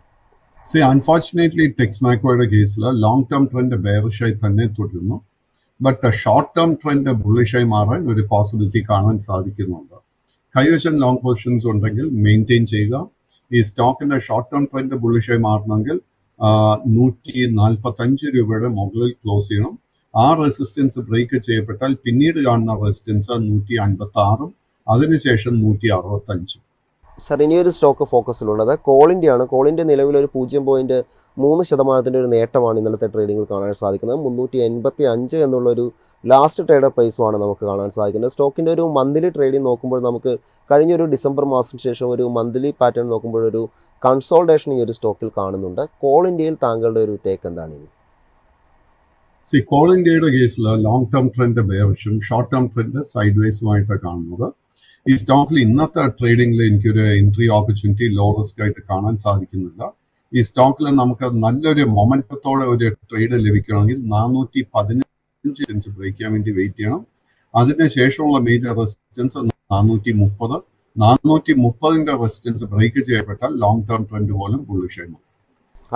അൺഫോർച്ചുനേറ്റ്ലി ടെക്സ്മാക്കോയുടെ കേസിൽ ലോങ് ടേം ട്രെൻഡ് ബെയറിഷായി തന്നെ തുടരുന്നു. ബട്ട് ഷോർട്ട് ടേം ട്രെൻഡ് ബുള്ളിഷായി മാറാൻ ഒരു പോസിബിലിറ്റി കാണാൻ സാധിക്കുന്നുണ്ട്. കൈവശം ലോങ് പൊസിഷൻസ് ഉണ്ടെങ്കിൽ മെയിൻറ്റെയിൻ ചെയ്യുക. ഈ സ്റ്റോക്കിന്റെ ഷോർട്ട് ടേം ട്രെൻഡ് ബുള്ളിഷായി മാറണമെങ്കിൽ 145 രൂപയുടെ മുകളിൽ ക്ലോസ് ചെയ്യണം. ആ റെസിസ്റ്റൻസ് ബ്രേക്ക് ചെയ്യപ്പെട്ടാൽ പിന്നീട് കാണുന്ന റെസിസ്റ്റൻസ് 156 അതിനുശേഷം 165. സാർ, ഇനിയൊരു സ്റ്റോക്ക് ഫോക്കസിലുള്ളത് കോൾ ഇന്ത്യയാണ്. കോൾ ഇന്ത്യ നിലവിലൊരു 0.3% ഒരു നേട്ടമാണ് ഇന്നലത്തെ ട്രേഡിങ്ങിൽ കാണാൻ സാധിക്കുന്നത്. 385 എന്നുള്ളൊരു ലാസ്റ്റ് ട്രേഡർ പ്രൈസുമാണ് നമുക്ക് കാണാൻ സാധിക്കുന്നത്. സ്റ്റോക്കിൻ്റെ ഒരു മന്ത്ലി ട്രേഡിംഗ് നോക്കുമ്പോൾ നമുക്ക് കഴിഞ്ഞൊരു ഡിസംബർ മാസത്തിന് ശേഷം ഒരു മന്ത്ലി പാറ്റേൺ നോക്കുമ്പോൾ ഒരു കൺസോൾട്ടേഷൻ ഈ ഒരു സ്റ്റോക്കിൽ കാണുന്നുണ്ട്. കോൾ ഇന്ത്യയിൽ താങ്കളുടെ ഒരു ടേക്ക് എന്താണ്? കോൾ ഇന്ത്യയുടെ കേസിൽ ലോങ് ടേം ട്രെൻഡ് ബെയറിഷും ഷോർട്ട് ടേം ട്രെൻഡ് സൈഡ് വേസുമായിട്ട് കാണുന്നത്. ഈ സ്റ്റോക്കിൽ ഇന്നത്തെ ട്രേഡിംഗിൽ എനിക്കൊരു എൻട്രി ഓപ്പർച്യൂണിറ്റി ലോ റിസ്ക് ആയിട്ട് കാണാൻ സാധിക്കുന്നില്ല. ഈ സ്റ്റോക്കിൽ നമുക്ക് നല്ലൊരു മൊമെന്റത്തോടെ ഒരു ട്രേഡ് ലഭിക്കണമെങ്കിൽ 415 ബ്രേക്ക് ചെയ്യാൻ വേണ്ടി വെയിറ്റ് ചെയ്യണം. അതിനുശേഷമുള്ള മേജർ റെസിസ്റ്റൻസ് 430. 430 റെസിസ്റ്റൻസ് ബ്രേക്ക് ചെയ്യപ്പെട്ടാൽ ലോങ് ടേം ട്രെൻഡ് പോലും ബുള്ളിഷാണ്.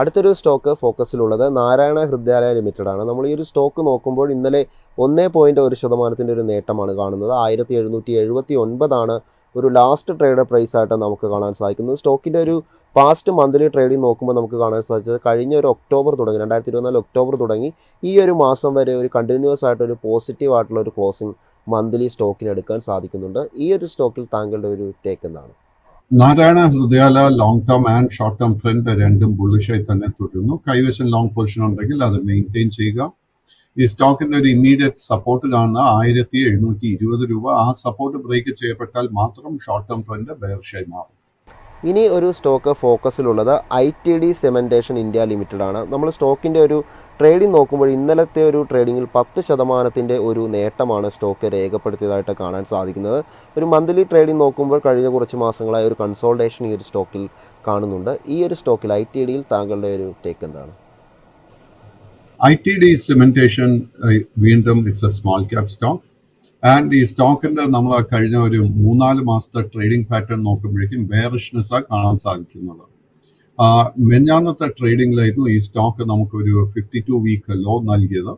അടുത്തൊരു സ്റ്റോക്ക് ഫോക്കസിലുള്ളത് നാരായണ ഹൃദയാലയ ലിമിറ്റഡ് ആണ്. നമ്മൾ ഈ ഒരു സ്റ്റോക്ക് നോക്കുമ്പോൾ ഇന്നലെ 1.1% ഒരു നേട്ടമാണ് കാണുന്നത്. 1779 ഒരു ലാസ്റ്റ് ട്രേഡർ പ്രൈസ് ആയിട്ട് നമുക്ക് കാണാൻ സാധിക്കുന്നത്. സ്റ്റോക്കിൻ്റെ ഒരു പാസ്റ്റ് മന്ത്ലി ട്രേഡിംഗ് നോക്കുമ്പോൾ നമുക്ക് കാണാൻ സാധിച്ചത് കഴിഞ്ഞ ഒരു ഒക്ടോബർ തുടങ്ങി 2024 ഒക്ടോബർ തുടങ്ങി ഈ ഒരു മാസം വരെ ഒരു കണ്ടിന്യൂസ് ആയിട്ടൊരു പോസിറ്റീവ് ആയിട്ടുള്ള ഒരു ക്ലോസിംഗ് മന്ത്ലി സ്റ്റോക്കിന് എടുക്കാൻ സാധിക്കുന്നുണ്ട്. ഈ ഒരു സ്റ്റോക്കിൽ താങ്കളുടെ ഒരു ടേക്ക് എന്താണ്? Narayana Hrudayala long term and short term trend രണ്ടും ബുള്ളിഷായി തന്നെ തുടരുന്നു. കൈവശം ലോങ് പൊസിഷൻ ഉണ്ടെങ്കിൽ അത് മെയിൻറ്റെയിൻ ചെയ്യുക. ഈ സ്റ്റോക്കിന്റെ ഒരു ഇമ്മീഡിയറ്റ് സപ്പോർട്ട് കാണുന്ന 1720 രൂപ. ആ സപ്പോർട്ട് ബ്രേക്ക് ചെയ്യപ്പെട്ടാൽ മാത്രം ഷോർട്ട് ടേം ട്രെൻഡ് ബെയറിഷായി മാറും. ഇനി ഒരു സ്റ്റോക്ക് ഫോക്കസിലുള്ളത് ITD സെമൻറ്റേഷൻ ഇന്ത്യ ലിമിറ്റഡ് ആണ്. നമ്മൾ സ്റ്റോക്കിൻ്റെ ഒരു ട്രേഡിംഗ് നോക്കുമ്പോൾ ഇന്നലത്തെ ഒരു ട്രേഡിങ്ങിൽ 10% ഒരു നേട്ടമാണ് സ്റ്റോക്ക് രേഖപ്പെടുത്തിയതായിട്ട് കാണാൻ സാധിക്കുന്നത്. ഒരു മന്ത്ലി ട്രേഡിംഗ് നോക്കുമ്പോൾ കഴിഞ്ഞ കുറച്ച് മാസങ്ങളായി ഒരു കൺസോൾട്ടേഷൻ ഈ ഒരു സ്റ്റോക്കിൽ കാണുന്നുണ്ട്. ഈ ഒരു സ്റ്റോക്കിൽ ITDയിൽ താങ്കളുടെ ഒരു ടേക്ക് എന്താണ്? ITD സെമന്റേഷൻ വീണ്ടും it's a small cap stock. And ഈ സ്റ്റോക്കിന്റെ നമ്മൾ കഴിഞ്ഞ ഒരു 3-4 മാസത്തെ ട്രേഡിംഗ് പാറ്റേൺ നോക്കുമ്പോഴേക്കും ബെയറിഷ്നെസ് കാണാൻ സാധിക്കുന്നത്. മെഞ്ഞാന്നത്തെ ട്രേഡിംഗിലായിരുന്നു ഈ സ്റ്റോക്ക് നമുക്കൊരു 52 വീക്ക് ലോ നൽകിയത്.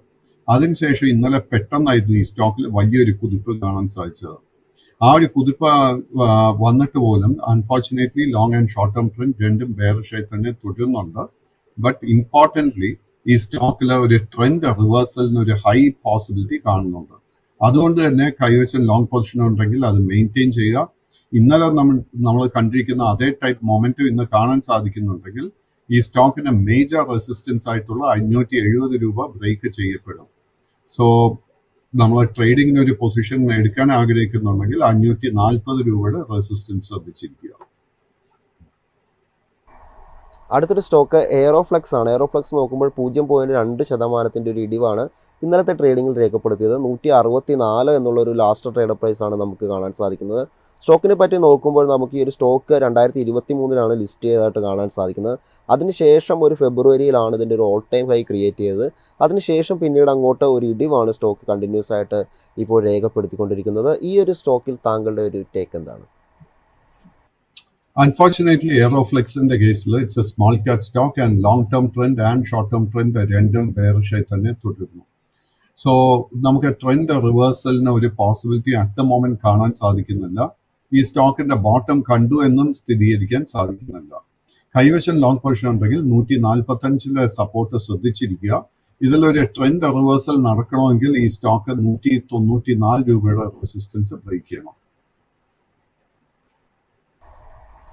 അതിനുശേഷം ഇന്നലെ പെട്ടെന്നായിരുന്നു ഈ സ്റ്റോക്കിൽ വലിയൊരു കുതിപ്പ് കാണാൻ സാധിച്ചത്. ആ ഒരു കുതിപ്പ് വന്നിട്ട് പോലും unfortunately long and short term trend രണ്ടും ബെയറിഷായി തന്നെ തുടരുന്നുണ്ട്. ബട്ട് ഇമ്പോർട്ടൻ്റ്ലി ഈ സ്റ്റോക്കിൽ ഒരു ട്രെൻഡ് റിവേഴ്സലിന് ഒരു ഹൈ പോസിബിലിറ്റി കാണുന്നുണ്ട്. അതുകൊണ്ട് തന്നെ കൈവശം ലോങ് പൊസിഷൻ ഉണ്ടെങ്കിൽ അത് മെയിൻറ്റെയിൻ ചെയ്യുക. ഇന്നലെ നമ്മൾ കണ്ടിരിക്കുന്ന അതേ ടൈപ്പ് മൊമെന്റം ഇന്ന് കാണാൻ സാധിക്കുന്നുണ്ടെങ്കിൽ ഈ സ്റ്റോക്കിന്റെ മേജർ റെസിസ്റ്റൻസ് ആയിട്ടുള്ള 570 രൂപ ബ്രേക്ക് ചെയ്യപ്പെടും. സോ നമ്മൾ ട്രേഡിങ്ങിന് ഒരു പൊസിഷൻ എടുക്കാൻ ആഗ്രഹിക്കുന്നുണ്ടെങ്കിൽ 540 രൂപയുടെ റെസിസ്റ്റൻസ് ശ്രദ്ധിച്ചിരിക്കുക. അടുത്തൊരു സ്റ്റോക്ക് എയറോഫ്ലെക്സ് ആണ്. എയറോഫ്ലെക്സ് നോക്കുമ്പോൾ 0.2% ഒരു ഇടിവാണ് ഇന്നലത്തെ ട്രേഡിങ്ങിൽ രേഖപ്പെടുത്തിയത്. 164 എന്നുള്ളൊരു ലാസ്റ്റ് ട്രേഡർ പ്രൈസ് ആണ് നമുക്ക് കാണാൻ സാധിക്കുന്നത്. സ്റ്റോക്കിനെ പറ്റി നോക്കുമ്പോൾ നമുക്ക് ഈ ഒരു സ്റ്റോക്ക് 2023 ലിസ്റ്റ് ചെയ്തതായിട്ട് കാണാൻ സാധിക്കുന്നത്. അതിനുശേഷം ഒരു ഫെബ്രുവരിയിലാണ് ഇതിൻ്റെ ഒരു ഓൾ ടൈം ഹൈ ക്രിയേറ്റ് ചെയ്തത്. അതിനുശേഷം പിന്നീട് അങ്ങോട്ട് ഒരു ഇടിവാണ് സ്റ്റോക്ക് കണ്ടിന്യൂസ് ആയിട്ട് ഇപ്പോൾ രേഖപ്പെടുത്തിക്കൊണ്ടിരിക്കുന്നത്. ഈ ഒരു സ്റ്റോക്കിൽ താങ്കളുടെ ഒരു ടേക്ക് എന്താണ്? Unfortunately, Aeroflexന്റെ കേസിൽ it's a small cap stock and long term trend and short term trend രണ്ടും ബെയറിഷായി തന്നെ തുടരുന്നു. സോ നമുക്ക് ട്രെൻഡ് റിവേഴ്സലിന് ഒരു പോസിബിലിറ്റി അറ്റ് ദ മൊമെന്റ് കാണാൻ സാധിക്കുന്നില്ല. ഈ സ്റ്റോക്കിന്റെ ബോട്ടം കണ്ടു എന്നും സ്ഥിരീകരിക്കാൻ സാധിക്കുന്നില്ല. കൈവശം ലോങ് പൊസിഷൻ ഉണ്ടെങ്കിൽ 145 സപ്പോർട്ട് ശ്രദ്ധിച്ചിരിക്കുക. ഇതിലൊരു ട്രെൻഡ് റിവേഴ്സൽ നടക്കണമെങ്കിൽ ഈ സ്റ്റോക്ക് 194 രൂപയുടെ റെസിസ്റ്റൻസ് ബ്രേക്ക് ചെയ്യണം.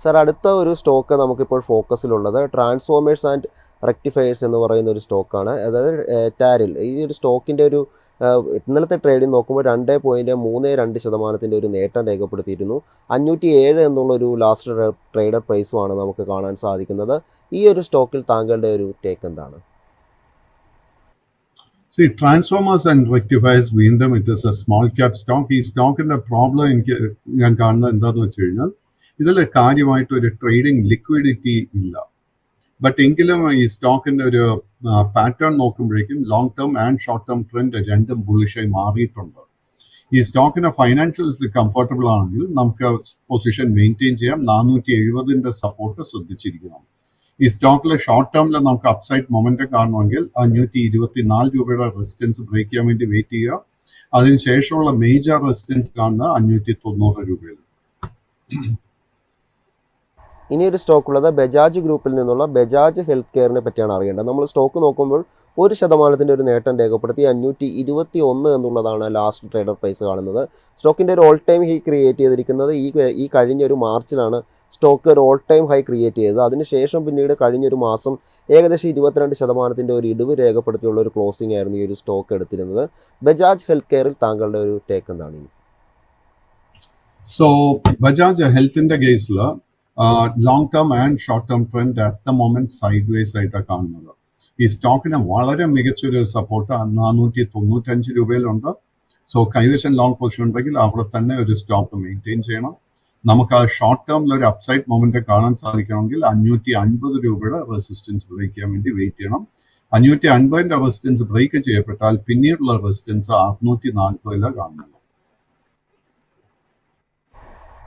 സർ, അടുത്ത ഒരു സ്റ്റോക്ക് നമുക്കിപ്പോൾ ഫോക്കസിലുള്ളത് ട്രാൻസ്ഫോമേഴ്സ് ആൻഡ് റെക്ടിഫയേഴ്സ് എന്ന് പറയുന്ന ഒരു സ്റ്റോക്കാണ്. അതായത് ടാരിൽ. ഈ ഒരു സ്റ്റോക്കിൻ്റെ ഒരു ഇന്നലത്തെ ട്രേഡിംഗ് നോക്കുമ്പോൾ 2.32% ഒരു നേട്ടം രേഖപ്പെടുത്തിയിരുന്നു. 507 എന്നുള്ളൊരു ലാസ്റ്റ് ട്രേഡർ പ്രൈസുമാണ് നമുക്ക് കാണാൻ സാധിക്കുന്നത്. ഈ ഒരു സ്റ്റോക്കിൽ താങ്കളുടെ ഒരു ടേക്ക് എന്താണ്? See, transformers and rectifiers വീണ്ടും it is A small cap stock. ഈ സ്റ്റോക്കിന്റെ പ്രോബ്ലം ഞാൻ കാണുന്നത് എന്താണെന്ന് വെച്ച് കഴിഞ്ഞാൽ ഇതിൽ കാര്യമായിട്ട് ഒരു ട്രേഡിംഗ് ലിക്വിഡിറ്റി ഇല്ല. ബട്ട് എങ്കിലും ഈ സ്റ്റോക്കിന്റെ ഒരു പാറ്റേൺ നോക്കുമ്പോഴേക്കും long term and short term trend രണ്ടും ബുള്ളിഷായി മാറിയിട്ടുണ്ട്. ഈ സ്റ്റോക്കിന്റെ ഫൈനാൻഷ്യൽസ് കംഫർട്ടബിൾ ആണെങ്കിൽ നമുക്ക് പൊസിഷൻ മെയിൻറ്റെയിൻ ചെയ്യാം. 470 സപ്പോർട്ട് ശ്രദ്ധിച്ചിരിക്കണം. ഈ സ്റ്റോക്കിലെ ഷോർട്ട് ടേമിൽ നമുക്ക് അപ്സൈഡ് മൊമെന്റം കാണണമെങ്കിൽ 524 രൂപയുടെ റെസിസ്റ്റൻസ് ബ്രേക്ക് ചെയ്യാൻ വേണ്ടി വെയിറ്റ് ചെയ്യുക. അതിനുശേഷമുള്ള മേജർ റെസിസ്റ്റൻസ് കാണുന്നത് 590 രൂപയിൽ. ഇനിയൊരു സ്റ്റോക്ക് ഉള്ളത് ബജാജ് ഗ്രൂപ്പിൽ നിന്നുള്ള ബജാജ് ഹെൽത്ത് കെയറിനെ പറ്റിയാണ് അറിയേണ്ടത്. നമ്മൾ സ്റ്റോക്ക് നോക്കുമ്പോൾ 1% ഒരു നേട്ടം രേഖപ്പെടുത്തി 521 എന്നുള്ളതാണ് ലാസ്റ്റ് ട്രേഡർ പ്രൈസ് കാണുന്നത്. സ്റ്റോക്കിൻ്റെ ഒരു ഓൾ ടൈം ഹൈ ക്രിയേറ്റ് ചെയ്തിരിക്കുന്നത് ഈ കഴിഞ്ഞ ഒരു മാർച്ചിലാണ് സ്റ്റോക്ക് ഒരു ഓൾ ടൈം ഹൈ ക്രിയേറ്റ് ചെയ്തത്. അതിനുശേഷം പിന്നീട് കഴിഞ്ഞൊരു മാസം ഏകദേശം 22% ഒരു ഇടിവ് രേഖപ്പെടുത്തിയുള്ള ഒരു ക്ലോസിംഗ് ആയിരുന്നു ഈ ഒരു സ്റ്റോക്ക് എടുത്തിരുന്നത്. ബജാജ് ഹെൽത്ത് കെയറിൽ താങ്കളുടെ ഒരു ടേക്ക് എന്താണ്? സോ ബജാജ് ഹെൽത്തിന്റെ കേസിൽ long term and short term trend at the moment side vase ആയിട്ടാണ് കാണുന്നത്. ഈ സ്റ്റോക്കിന് വളരെ മികച്ചൊരു സപ്പോർട്ട് 495 രൂപയിലുണ്ട്. സോ കൈവശം ലോങ് പൊസിഷൻ ഉണ്ടെങ്കിൽ അവിടെ തന്നെ ഒരു സ്റ്റോപ്പ് മെയിൻറ്റെയിൻ ചെയ്യണം. നമുക്ക് ആ ഷോർട്ട് ടേമിൽ ഒരു അപ്സൈഡ് മൊമെന്റ് കാണാൻ സാധിക്കണമെങ്കിൽ 550 രൂപയുടെ റെസിസ്റ്റൻസ് ബ്രേക്ക് ചെയ്യാൻ വേണ്ടി വെയിറ്റ് ചെയ്യണം. 550 റെസിസ്റ്റൻസ് ബ്രേക്ക് ചെയ്യപ്പെട്ടാൽ പിന്നീടുള്ള റെസിസ്റ്റൻസ് 640 കാണുന്നത്.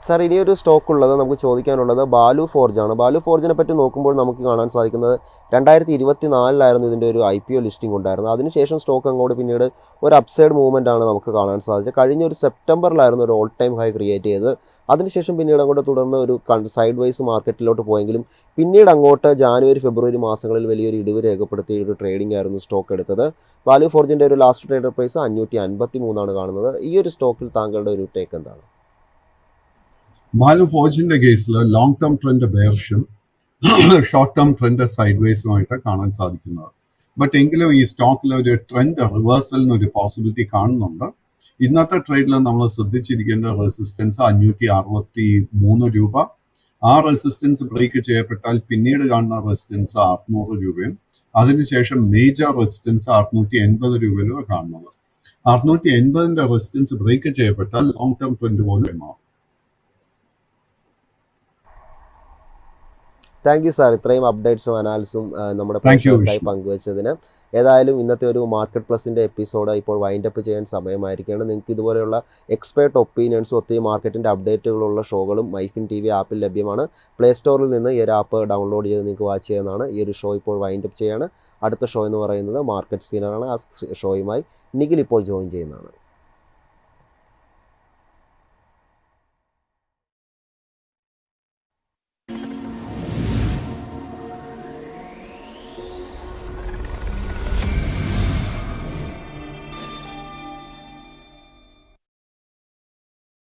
സാർ, ഇനിയൊരു സ്റ്റോക്ക് ഉള്ളത് നമുക്ക് ചോദിക്കാനുള്ളത് ബാലു ഫോർജ് ആണ്. ബാലു ഫോർജിനെ പറ്റി നോക്കുമ്പോൾ നമുക്ക് കാണാൻ സാധിക്കുന്നത് 2024 ഇതിൻ്റെ ഒരു IPO ലിസ്റ്റിംഗ് ഉണ്ടായിരുന്നത്. അതിനുശേഷം സ്റ്റോക്ക് അങ്ങോട്ട് പിന്നീട് ഒരു അപ്സൈഡ് മൂവ്മെൻ്റ് ആണ് നമുക്ക് കാണാൻ സാധിച്ചത്. കഴിഞ്ഞ ഒരു സെപ്റ്റംബറിലായിരുന്നു ഒരു ഓൾ ടൈം ഹൈ ക്രിയേറ്റ് ചെയ്തത്. അതിനുശേഷം പിന്നീട് അങ്ങോട്ട് തുടർന്ന് ഒരു സൈഡ് വൈസ് മാർക്കറ്റിലോട്ട് പോയെങ്കിലും പിന്നീട് അങ്ങോട്ട് ജാനുവരി ഫെബ്രുവരി മാസങ്ങളിൽ വലിയൊരു ഇടിവ് രേഖപ്പെടുത്തിയ ഒരു ട്രേഡിംഗ് ആയിരുന്നു സ്റ്റോക്ക് എടുത്തത്. ബാലു ഫോർജിൻ്റെ ഒരു ലാസ്റ്റ് ട്രേഡർ പ്രൈസ് 553 കാണുന്നത്. ഈ ഒരു സ്റ്റോക്കിൽ താങ്കളുടെ ഒരു ടേക്ക് എന്താണ്? ബാലു ഫോർജിന്റെ കേസിൽ ലോങ് ടേം ട്രെൻഡ് ബെയർഷും ഷോർട്ട് ടേം ട്രെൻഡ് സൈഡ് വേസുമായിട്ട് കാണാൻ സാധിക്കുന്നത്. ബട്ട് എങ്കിലും ഈ സ്റ്റോക്കിൽ ഒരു ട്രെൻഡ് റിവേഴ്സലിന് ഒരു പോസിബിലിറ്റി കാണുന്നുണ്ട്. ഇന്നത്തെ ട്രേഡിൽ നമ്മൾ ശ്രദ്ധിച്ചിരിക്കേണ്ട റെസിസ്റ്റൻസ് 563 രൂപ. ആ റെസിസ്റ്റൻസ് ബ്രേക്ക് ചെയ്യപ്പെട്ടാൽ പിന്നീട് കാണുന്ന റെസിസ്റ്റൻസ് 600 രൂപയും അതിനുശേഷം മേജർ റെസിസ്റ്റൻസ് 680 രൂപയിലും കാണുന്നത്. 680 റെസിസ്റ്റൻസ് ബ്രേക്ക് ചെയ്യപ്പെട്ടാൽ ലോങ് ടേം ട്രെൻഡ് പോലെ മാറും. താങ്ക് യു സാർ, ഇത്രയും അപ്ഡേറ്റ്സും അനാലിസും നമ്മുടെ പ്രേക്ഷകർക്കായി പങ്കുവച്ചതിന്. ഏതായാലും ഇന്നത്തെ ഒരു മാർക്കറ്റ് പ്ലസിൻ്റെ എപ്പിസോഡ് ഇപ്പോൾ വൈൻഡപ്പ് ചെയ്യാൻ സമയമായിരിക്കുകയാണ്. നിങ്ങൾക്ക് ഇതുപോലെയുള്ള എക്സ്പേർട്ട് ഒപ്പീനിയൻസും ഒത്തിരി മാർക്കറ്റിൻ്റെ അപ്ഡേറ്റുകളുള്ള ഷോകളും മൈഫിൻ TV ആപ്പിൽ ലഭ്യമാണ്. പ്ലേ സ്റ്റോറിൽ നിന്ന് ഈ ഒരു ആപ്പ് ഡൗൺലോഡ് ചെയ്ത് നിങ്ങൾക്ക് വാച്ച് ചെയ്യുന്നതാണ്. ഈ ഒരു ഷോ ഇപ്പോൾ വൈൻഡപ്പ് ചെയ്യാണ്. അടുത്ത ഷോ എന്ന് പറയുന്നത് മാർക്കറ്റ് സ്ക്രീനറാണ്. ആ ഷോയുമായി നിഖിൽ ഇപ്പോൾ ജോയിൻ ചെയ്യുന്നതാണ്.